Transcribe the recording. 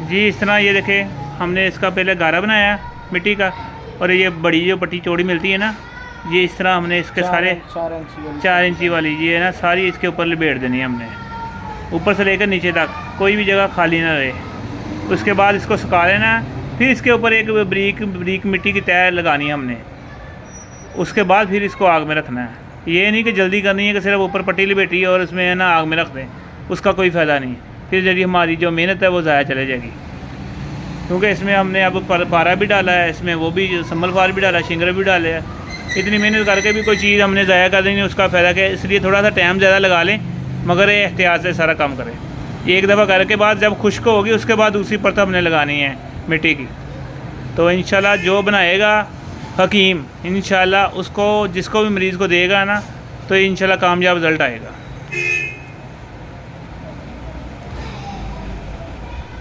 जी इस तरह ये देखें, हमने इसका पहले गारा बनाया मिट्टी का, और ये बड़ी जो पट्टी चौड़ी मिलती है ना, ये इस तरह हमने इसके सारे 4 इंची वाली ये है ना, सारी इसके ऊपर लपेट देनी है हमने, ऊपर से लेकर नीचे तक, कोई भी जगह खाली ना रहे। उसके बाद इसको सुखा लेना है, फिर इसके ऊपर एक बरीक मिट्टी की तय लगानी है हमने। उसके बाद फिर इसको आग में रखना है। ये नहीं कि जल्दी करनी है कि सिर्फ ऊपर पट्टी लपेटी और उसमें है ना आग में रख दें, उसका कोई फ़ायदा नहीं। फिर यदि हमारी जो मेहनत है वो ज़ाया चले जाएगी, क्योंकि इसमें हमने अब पारा भी डाला है, इसमें वो भी संभल फार भी डाला, शिंगर भी डाले हैं। इतनी मेहनत करके भी कोई चीज़ हमने ज़ाया कर देनी, उसका फ़ायदा क्या है। इसलिए थोड़ा सा टाइम ज़्यादा लगा लें, मगर ये एहतियात से सारा काम करें। एक दफ़ा करके बाद जब खुश्क होगी उसके बाद दूसरी परत हमने लगानी है मिट्टी की। तो इंशाल्लाह जो बनाएगा हकीम, इंशाल्लाह उसको जिसको भी मरीज़ को देगा ना, तो इंशाल्लाह कामयाब रिज़ल्ट आएगा।